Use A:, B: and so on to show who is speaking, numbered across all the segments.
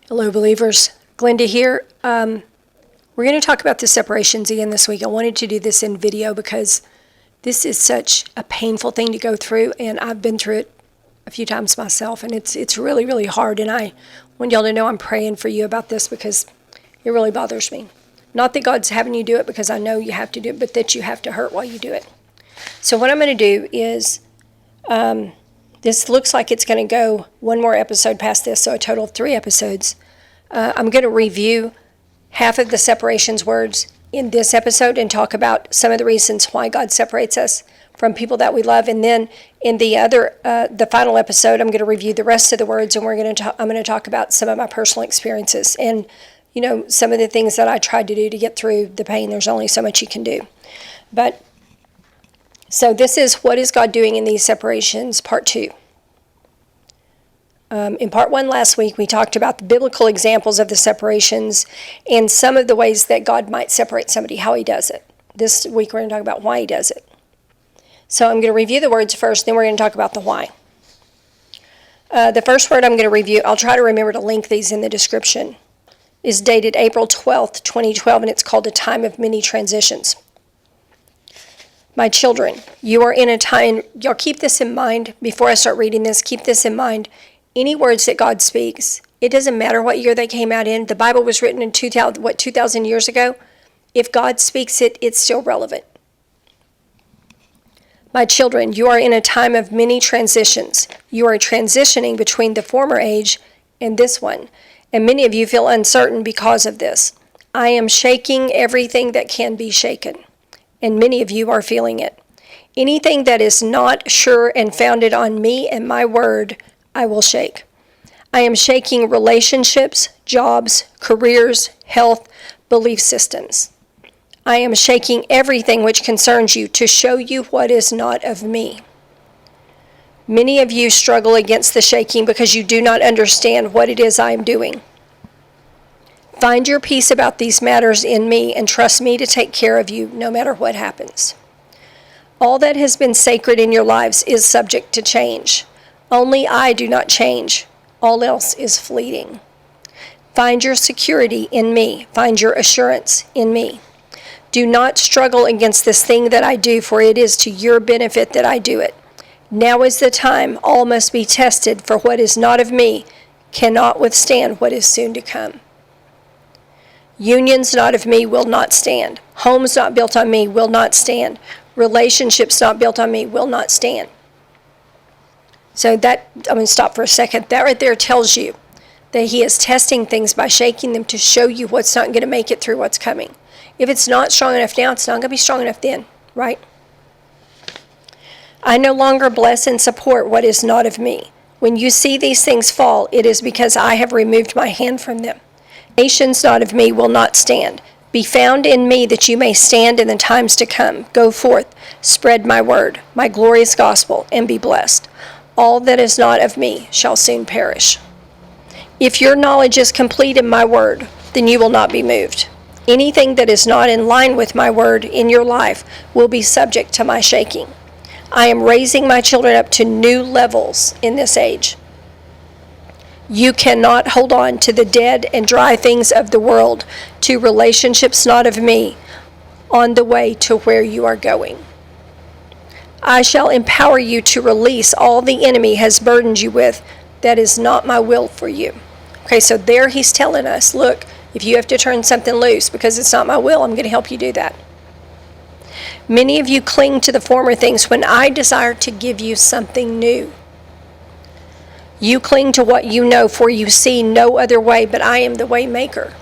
A: Hello, believers. Glynda here. We're going to talk about the separations again this week. I wanted to do this in video because this is such a painful thing to go through, and I've been through it a few times myself, and it's really, really hard. And I want y'all to know I'm praying for you about this because it really bothers me. Not that God's having you do it because I know you have to do it, but that you have to hurt while you do it. So what I'm going to do is, this looks like it's going to go one more episode past this, so a total of 3 episodes. I'm going to review half of the separations words in this episode and talk about some of the reasons why God separates us from people that we love. And then in the final episode, I'm going to review the rest of the words, and I'm going to talk about some of my personal experiences and, some of the things that I tried to do to get through the pain. There's only so much you can do. So this is What is God Doing in These Separations, Part 2. In Part 1 last week, we talked about the biblical examples of the separations and some of the ways that God might separate somebody, how he does it. This week, we're going to talk about why he does it. So I'm going to review the words first, then we're going to talk about the why. The first word I'm going to review, I'll try to remember to link these in the description, is dated April 12th, 2012, and it's called A Time of Many Transitions. My children, you are in a time, y'all keep this in mind before I start reading this, keep this in mind. Any words that God speaks, it doesn't matter what year they came out in. The Bible was written in 2,000 years ago. If God speaks it, it's still relevant. My children, you are in a time of many transitions. You are transitioning between the former age and this one, and many of you feel uncertain because of this. I am shaking everything that can be shaken, and many of you are feeling it. Anything that is not sure and founded on me and my word, I will shake. I am shaking relationships, jobs, careers, health, belief systems. I am shaking everything which concerns you to show you what is not of me. Many of you struggle against the shaking because you do not understand what it is I am doing. Find your peace about these matters in me and trust me to take care of you no matter what happens. All that has been sacred in your lives is subject to change. Only I do not change. All else is fleeting. Find your security in me. Find your assurance in me. Do not struggle against this thing that I do, for it is to your benefit that I do it. Now is the time. All must be tested, for what is not of me cannot withstand what is soon to come. Unions not of me will not stand. Homes not built on me will not stand. Relationships not built on me will not stand. So I'm going to stop for a second. That right there tells you that he is testing things by shaking them to show you what's not going to make it through what's coming. If it's not strong enough now, it's not going to be strong enough then, right? I no longer bless and support what is not of me. When you see these things fall, it is because I have removed my hand from them. Nations not of me will not stand. Be found in me that you may stand in the times to come. Go forth, spread my word, my glorious gospel, and be blessed. All that is not of me shall soon perish. If your knowledge is complete in my word, then you will not be moved. Anything that is not in line with my word in your life will be subject to my shaking. I am raising my children up to new levels in this age. You cannot hold on to the dead and dry things of the world, to relationships not of me, on the way to where you are going. I shall empower you to release all the enemy has burdened you with that is not my will for you. Okay, so there he's telling us, look, if you have to turn something loose because it's not my will, I'm going to help you do that. Many of you cling to the former things when I desire to give you something new. You cling to what you know, for you see no other way, but I am the way maker.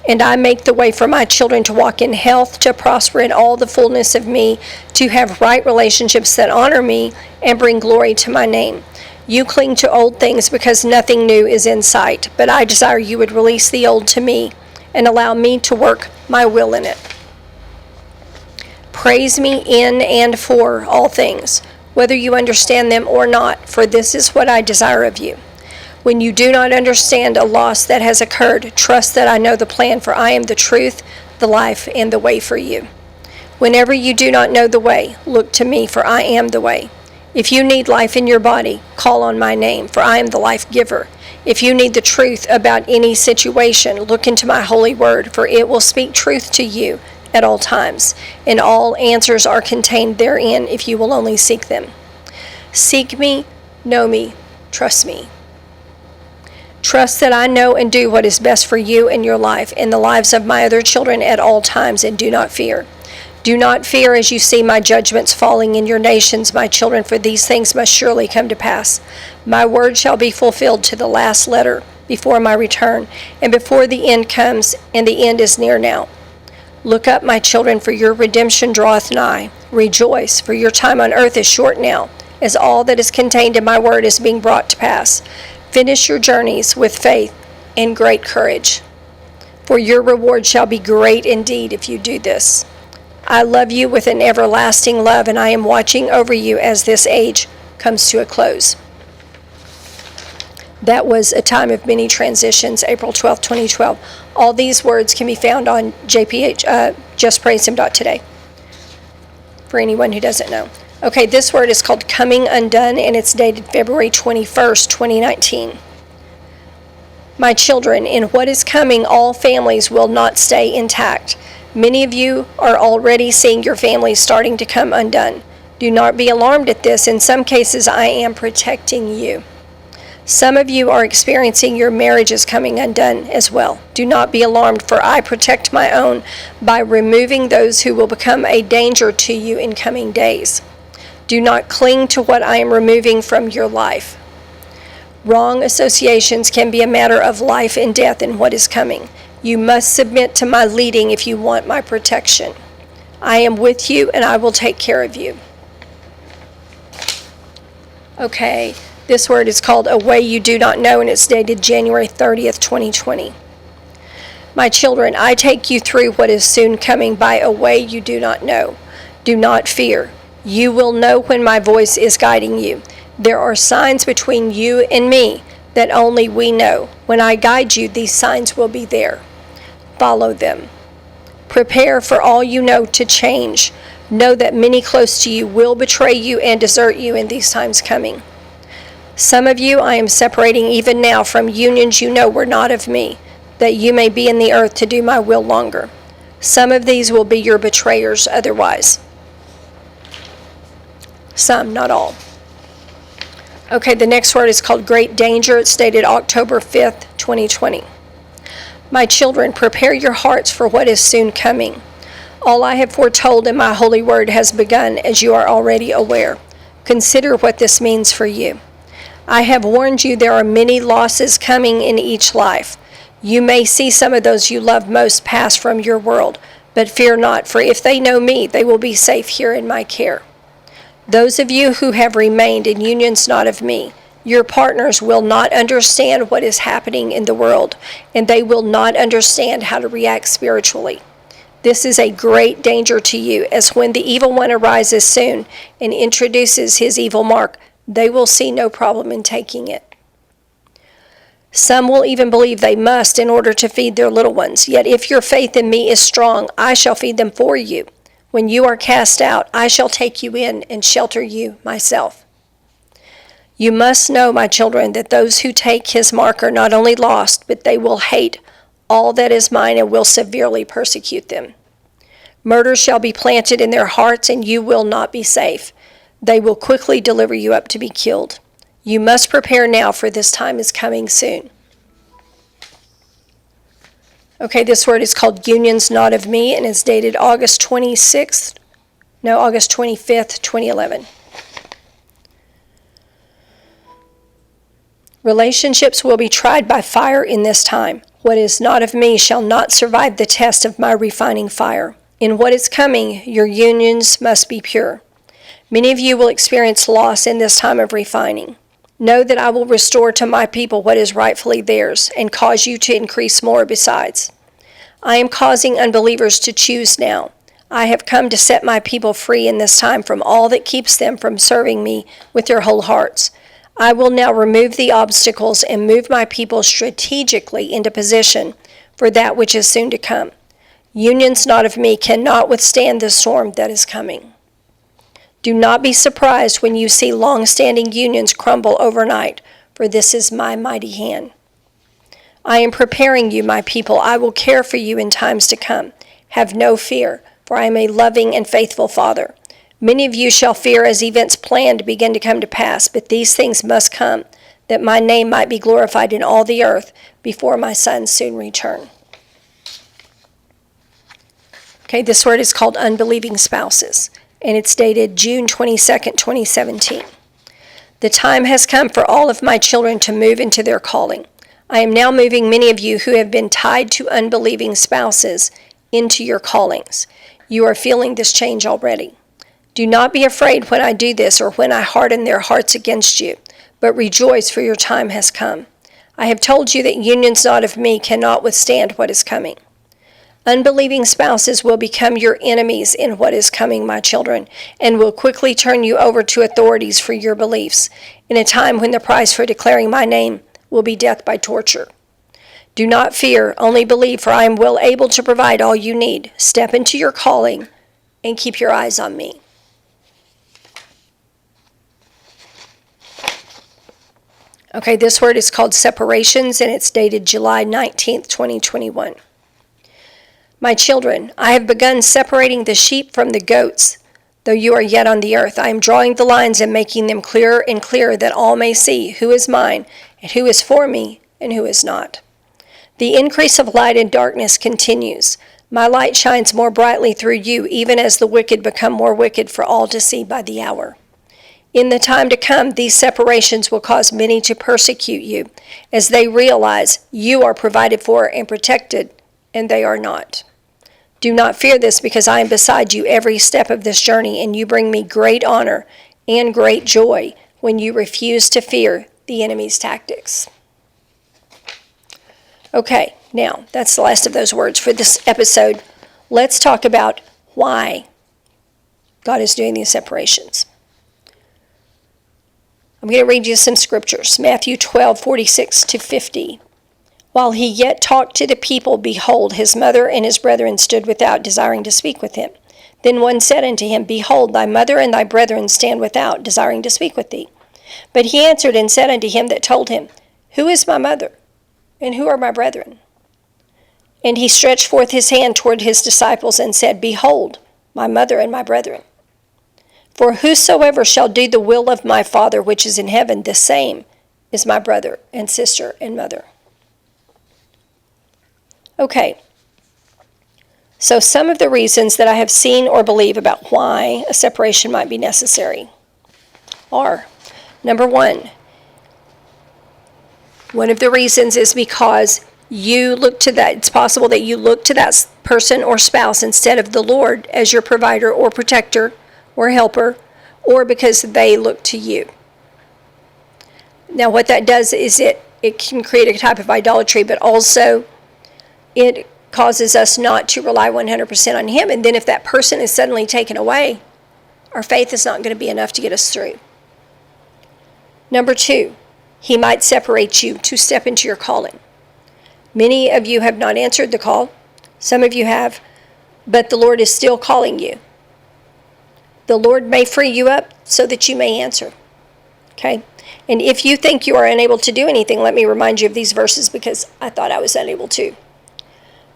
A: And I make the way for my children to walk in health, to prosper in all the fullness of me, to have right relationships that honor me and bring glory to my name. You cling to old things because nothing new is in sight, but I desire you would release the old to me and allow me to work my will in it. Praise me in and for all things, whether you understand them or not, for this is what I desire of you. When you do not understand a loss that has occurred, trust that I know the plan, for I am the truth, the life, and the way for you. Whenever you do not know the way, look to me, for I am the way. If you need life in your body, call on my name, for I am the life giver. If you need the truth about any situation, look into my holy word, for it will speak truth to you at all times, and all answers are contained therein if you will only seek them. Seek me, know me, trust me. Trust that I know and do what is best for you and your life and the lives of my other children at all times, and do not fear. Do not fear as you see my judgments falling in your nations, my children, for these things must surely come to pass. My word shall be fulfilled to the last letter before my return, and before the end comes, and the end is near now. Look up, my children, for your redemption draweth nigh. Rejoice, for your time on earth is short now, as all that is contained in my word is being brought to pass. Finish your journeys with faith and great courage, for your reward shall be great indeed if you do this. I love you with an everlasting love, and I am watching over you as this age comes to a close. That was A Time of Many Transitions, April 12, 2012. All these words can be found on JPH, justpraisehim.today, for anyone who doesn't know. Okay, this word is called Coming Undone, and it's dated February 21st, 2019. My children, in what is coming, all families will not stay intact. Many of you are already seeing your families starting to come undone. Do not be alarmed at this. In some cases, I am protecting you. Some of you are experiencing your marriages coming undone as well. Do not be alarmed, for I protect my own by removing those who will become a danger to you in coming days. Do not cling to what I am removing from your life. Wrong associations can be a matter of life and death in what is coming. You must submit to my leading if you want my protection. I am with you, and I will take care of you. Okay, this word is called A Way You Do Not Know, and it's dated January 30th, 2020. My children, I take you through what is soon coming by a way you do not know. Do not fear. You will know when my voice is guiding you. There are signs between you and me that only we know. When I guide you, these signs will be there. Follow them. Prepare for all you know to change. Know that many close to you will betray you and desert you in these times coming. Some of you I am separating even now from unions you know were not of me, that you may be in the earth to do my will longer. Some of these will be your betrayers otherwise. Some, not all. Okay, the next word is called Great Danger. It's dated October 5th, 2020. My children, prepare your hearts for what is soon coming. All I have foretold in my holy word has begun, as you are already aware. Consider what this means for you. I have warned you there are many losses coming in each life. You may see some of those you love most pass from your world, but fear not, for if they know me, they will be safe here in my care. Those of you who have remained in unions not of me, your partners will not understand what is happening in the world, and they will not understand how to react spiritually. This is a great danger to you, as when the evil one arises soon and introduces his evil mark, they will see no problem in taking it. Some will even believe they must in order to feed their little ones. Yet if your faith in me is strong, I shall feed them for you. When you are cast out, I shall take you in and shelter you myself. You must know, my children, that those who take his mark are not only lost, but they will hate all that is mine and will severely persecute them. Murder shall be planted in their hearts, and you will not be safe. They will quickly deliver you up to be killed. You must prepare now, for this time is coming soon. Okay, this word is called Unions Not of Me, and it's dated August 25th, 2011. Relationships will be tried by fire in this time. What is not of me shall not survive the test of my refining fire. In what is coming, your unions must be pure. Many of you will experience loss in this time of refining. Know that I will restore to my people what is rightfully theirs, and cause you to increase more besides. I am causing unbelievers to choose now. I have come to set my people free in this time from all that keeps them from serving me with their whole hearts. I will now remove the obstacles and move my people strategically into position for that which is soon to come. Unions not of me cannot withstand the storm that is coming. Do not be surprised when you see long-standing unions crumble overnight, for this is my mighty hand. I am preparing you, my people. I will care for you in times to come. Have no fear, for I am a loving and faithful Father. Many of you shall fear as events planned begin to come to pass, but these things must come, that my name might be glorified in all the earth before my Son soon return. Okay, this word is called Unbelieving Spouses, and it's dated June 22nd, 2017. The time has come for all of my children to move into their calling. I am now moving many of you who have been tied to unbelieving spouses into your callings. You are feeling this change already. Do not be afraid when I do this or when I harden their hearts against you, but rejoice, for your time has come. I have told you that unions not of me cannot withstand what is coming. Unbelieving spouses will become your enemies in what is coming, my children, and will quickly turn you over to authorities for your beliefs, in a time when the price for declaring my name will be death by torture. Do not fear, only believe, for I am well able to provide all you need. Step into your calling and keep your eyes on me. Okay, this word is called separations, and it's dated July 19th, 2021. My children, I have begun separating the sheep from the goats, though you are yet on the earth. I am drawing the lines and making them clearer and clearer, that all may see who is mine and who is for me and who is not. The increase of light and darkness continues. My light shines more brightly through you, even as the wicked become more wicked for all to see by the hour. In the time to come, these separations will cause many to persecute you, as they realize you are provided for and protected, and they are not. Do not fear this, because I am beside you every step of this journey, and you bring me great honor and great joy when you refuse to fear the enemy's tactics. Okay, now that's the last of those words for this episode. Let's talk about why God is doing these separations. I'm going to read you some scriptures. Matthew 12:46-50. While he yet talked to the people, behold, his mother and his brethren stood without, desiring to speak with him. Then one said unto him, Behold, thy mother and thy brethren stand without, desiring to speak with thee. But he answered and said unto him that told him, Who is my mother, and who are my brethren? And he stretched forth his hand toward his disciples and said, Behold, my mother and my brethren. For whosoever shall do the will of my Father which is in heaven, the same is my brother and sister and mother. Okay, so some of the reasons that I have seen or believe about why a separation might be necessary are, number one of the reasons is because you look to that, it's possible that you look to that person or spouse instead of the Lord as your provider or protector or helper, or because they look to you. Now what that does is it can create a type of idolatry, but also it causes us not to rely 100% on him. And then if that person is suddenly taken away, our faith is not going to be enough to get us through. Number two, he might separate you to step into your calling. Many of you have not answered the call. Some of you have, but the Lord is still calling you. The Lord may free you up so that you may answer. Okay? And if you think you are unable to do anything, let me remind you of these verses, because I thought I was unable to.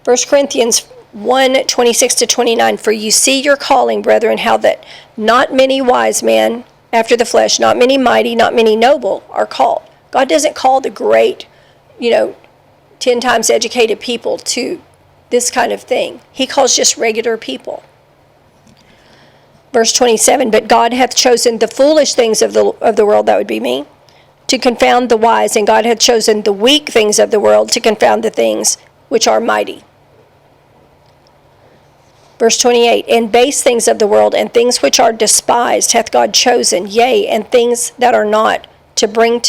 A: 1 Corinthians 1:26-29, For you see your calling, brethren, how that not many wise men after the flesh, not many mighty, not many noble are called. God doesn't call the great, 10 times educated people to this kind of thing. He calls just regular people. Verse 27, But God hath chosen the foolish things of the world, that would be me, to confound the wise, and God hath chosen the weak things of the world to confound the things which are mighty. Verse 28, And base things of the world and things which are despised hath God chosen, yea, and things that are not, to bring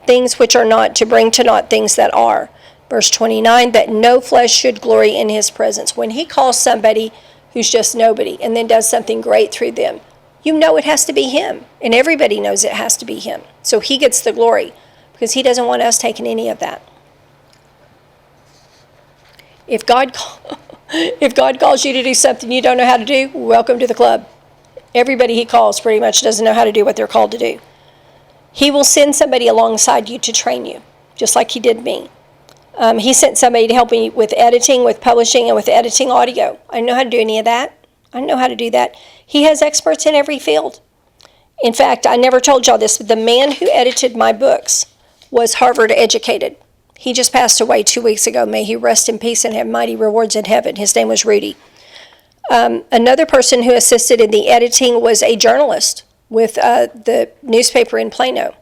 A: things which are not, to bring to naught things that are. Verse 29, That no flesh should glory in his presence. When he calls somebody who's just nobody and then does something great through them, you know it has to be him. And everybody knows it has to be him. So he gets the glory, because he doesn't want us taking any of that. If God calls you to do something you don't know how to do, welcome to the club. Everybody he calls pretty much doesn't know how to do what they're called to do. He will send somebody alongside you to train you, just like he did me. He sent somebody to help me with editing, with publishing, and with editing audio. I didn't know how to do any of that. I didn't know how to do that. He has experts in every field. In fact, I never told y'all this, but the man who edited my books was Harvard educated. He just passed away 2 weeks ago. May he rest in peace and have mighty rewards in heaven. His name was Rudy. Another person who assisted in the editing was a journalist with the newspaper in Plano,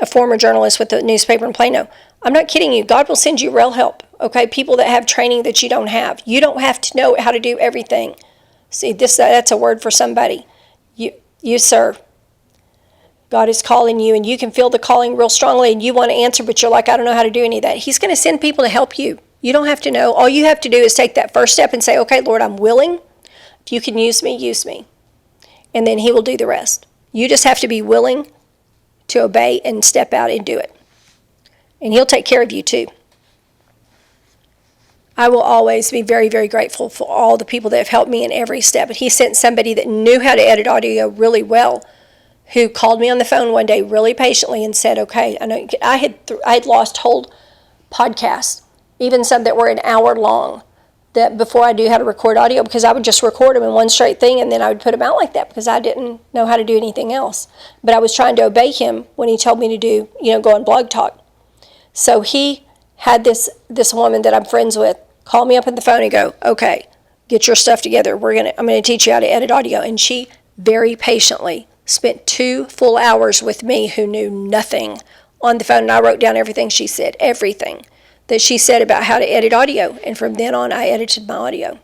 A: a former journalist with the newspaper in Plano. I'm not kidding you. God will send you real help, okay? People that have training that you don't have. You don't have to know how to do everything. See, that's a word for somebody. You sir. God is calling you, and you can feel the calling real strongly, and you want to answer, but you're like, I don't know how to do any of that. He's going to send people to help you. You don't have to know. All you have to do is take that first step and say, okay, Lord, I'm willing. If you can use me, use me. And then he will do the rest. You just have to be willing to obey and step out and do it. And he'll take care of you too. I will always be very, very grateful for all the people that have helped me in every step. But he sent somebody that knew how to edit audio really well, who called me on the phone one day really patiently and said, okay, I know I had lost whole podcasts, even some that were an hour long, that before I knew how to record audio, because I would just record them in one straight thing and then I would put them out like that because I didn't know how to do anything else. But I was trying to obey him when he told me to do, go on Blog Talk. So he had this woman that I'm friends with call me up on the phone and go, okay, get your stuff together. I'm going to teach you how to edit audio. And she very patiently spent 2 full hours with me who knew nothing on the phone. And I wrote down everything she said, everything that she said about how to edit audio. And from then on, I edited my audio.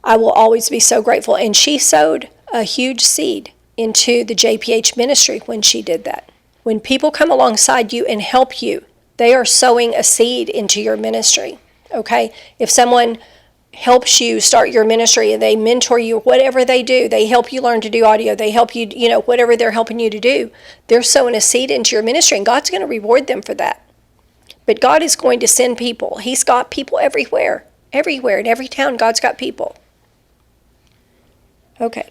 A: I will always be so grateful. And she sowed a huge seed into the JPH ministry when she did that. When people come alongside you and help you, they are sowing a seed into your ministry, okay? If someone helps you start your ministry and they mentor you, whatever they do, they help you learn to do audio, they help you, whatever they're helping you to do, they're sowing a seed into your ministry, and God's going to reward them for that. But God is going to send people. He's got people everywhere, in every town, God's got people. Okay.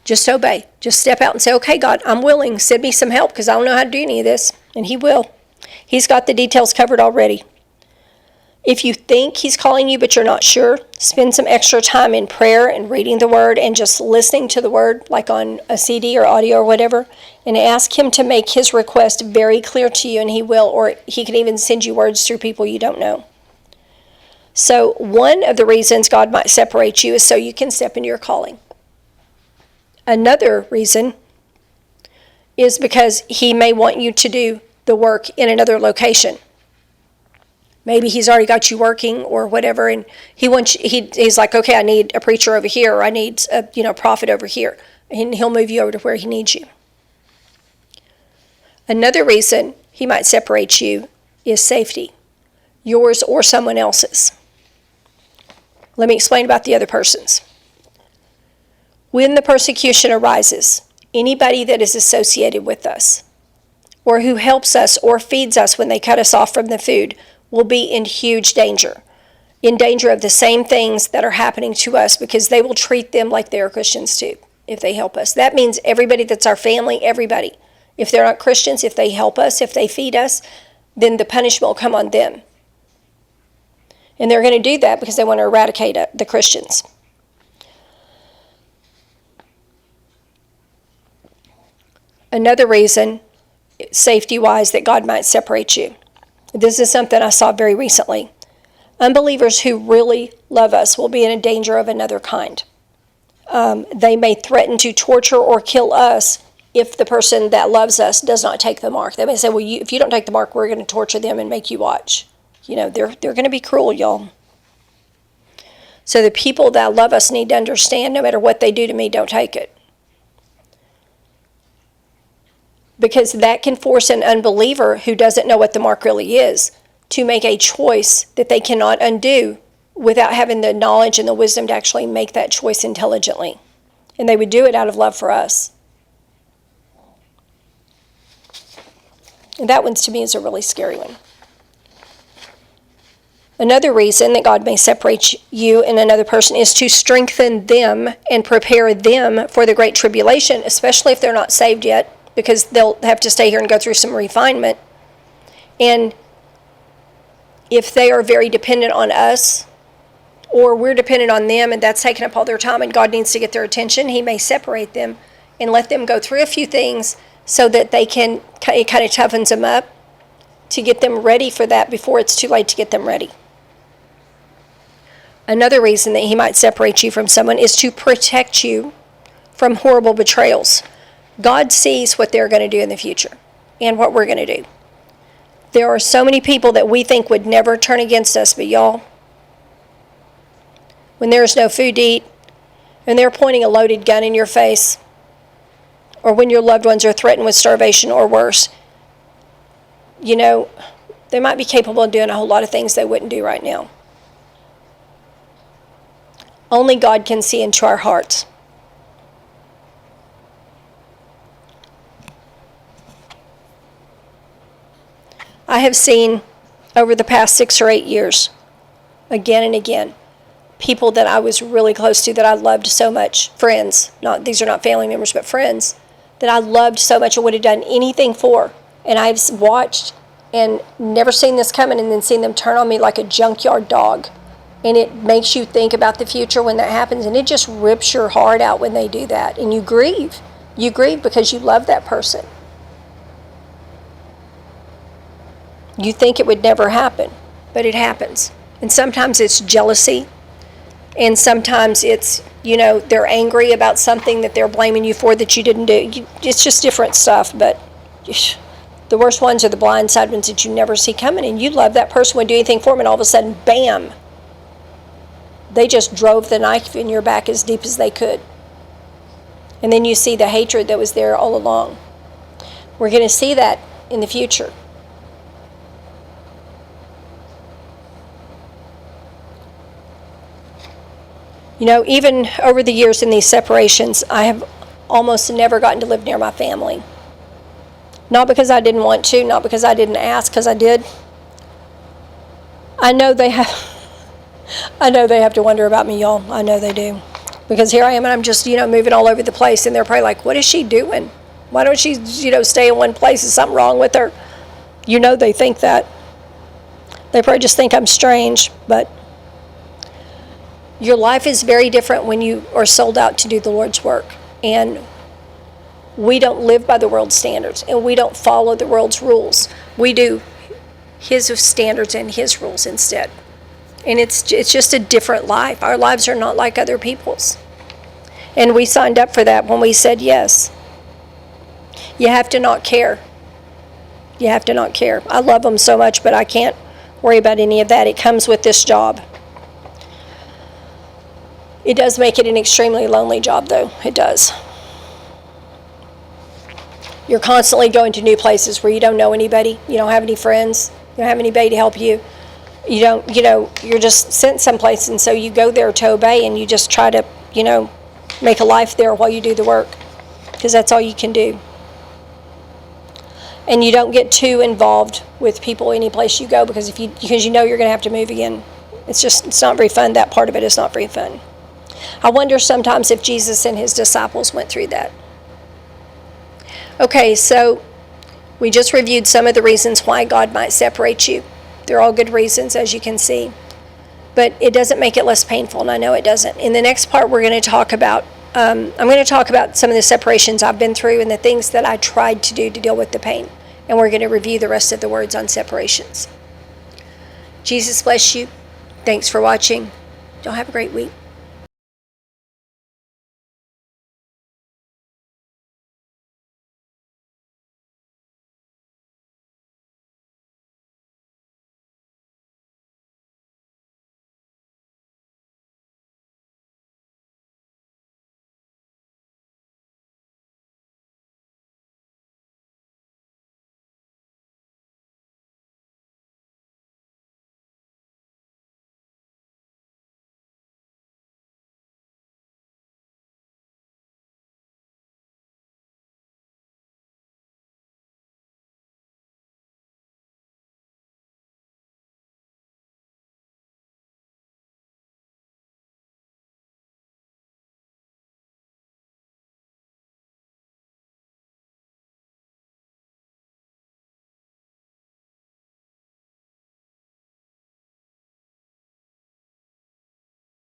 A: Just obey. Just step out and say, okay, God, I'm willing. Send me some help because I don't know how to do any of this. And he will. He's got the details covered already. If you think he's calling you but you're not sure, spend some extra time in prayer and reading the word and just listening to the word, like on a CD or audio or whatever, and ask him to make his request very clear to you, and he will, or he can even send you words through people you don't know. So one of the reasons God might separate you is so you can step into your calling. Another reason is because he may want you to do the work in another location. Maybe he's already got you working or whatever, and he's like, okay, I need a preacher over here, or I need a prophet over here, and he'll move you over to where he needs you. Another reason he might separate you is safety, yours or someone else's. Let me explain about the other person's. When the persecution arises, anybody that is associated with us, or who helps us or feeds us when they cut us off from the food, will be in huge danger. In danger of the same things that are happening to us, because they will treat them like they are Christians too, if they help us. That means everybody that's our family, everybody. If they're not Christians, if they help us, if they feed us, then the punishment will come on them. And they're going to do that because they want to eradicate the Christians. Another reason, safety-wise, that God might separate you. This is something I saw very recently. Unbelievers who really love us will be in a danger of another kind. They may threaten to torture or kill us if the person that loves us does not take the mark. They may say, well, if you don't take the mark, we're going to torture them and make you watch. They're going to be cruel, y'all. So the people that love us need to understand, no matter what they do to me, don't take it. Because that can force an unbeliever who doesn't know what the mark really is to make a choice that they cannot undo without having the knowledge and the wisdom to actually make that choice intelligently. And they would do it out of love for us. And that one, to me, is a really scary one. Another reason that God may separate you and another person is to strengthen them and prepare them for the great tribulation, especially if they're not saved yet, because they'll have to stay here and go through some refinement. And if they are very dependent on us, or we're dependent on them, and that's taking up all their time, and God needs to get their attention, he may separate them and let them go through a few things so that it kind of toughens them up to get them ready for that before it's too late to get them ready. Another reason that he might separate you from someone is to protect you from horrible betrayals. God sees what they're going to do in the future and what we're going to do. There are so many people that we think would never turn against us, but y'all, when there's no food to eat and they're pointing a loaded gun in your face, or when your loved ones are threatened with starvation or worse, you know, they might be capable of doing a whole lot of things they wouldn't do right now. Only God can see into our hearts. I have seen over the past 6 or 8 years, again and again, people that I was really close to, that I loved so much, friends, these are not family members, but friends, that I loved so much and would have done anything for. And I've watched and never seen this coming, and then seen them turn on me like a junkyard dog. And it makes you think about the future when that happens, and it just rips your heart out when they do that. And you grieve. You grieve because you love that person. You think it would never happen, but it happens. And sometimes it's jealousy, and sometimes it's, they're angry about something that they're blaming you for that you didn't do. It's just different stuff, but the worst ones are the blindside ones that you never see coming, and you love that person, would do anything for them, and all of a sudden, bam, they just drove the knife in your back as deep as they could. And then you see the hatred that was there all along. We're going to see that in the future. Even over the years in these separations, I have almost never gotten to live near my family. Not because I didn't want to, not because I didn't ask, because I did. I know they have to wonder about me, y'all. I know they do. Because here I am, and I'm just, moving all over the place, and they're probably like, what is she doing? Why don't she, stay in one place? Is something wrong with her? They think that. They probably just think I'm strange, but your life is very different when you are sold out to do the Lord's work. And we don't live by the world's standards, and we don't follow the world's rules. We do His standards and His rules instead. And it's just a different life. Our lives are not like other people's. And we signed up for that when we said yes. You have to not care. You have to not care. I love them so much, but I can't worry about any of that. It comes with this job. It does make it an extremely lonely job, though. It does. You're constantly going to new places where you don't know anybody. You don't have any friends. You don't have anybody to help you. You're just sent someplace, and so you go there to obey, and you just try to, make a life there while you do the work, because that's all you can do. And you don't get too involved with people any place you go, because you're going to have to move again. It's not very fun. That part of it is not very fun. I wonder sometimes if Jesus and His disciples went through that. Okay, so we just reviewed some of the reasons why God might separate you. They're all good reasons, as you can see. But it doesn't make it less painful, and I know it doesn't. In the next part, we're going to talk about, I'm going to talk about some of the separations I've been through and the things that I tried to do to deal with the pain. And we're going to review the rest of the words on separations. Jesus bless you. Thanks for watching. Y'all have a great week.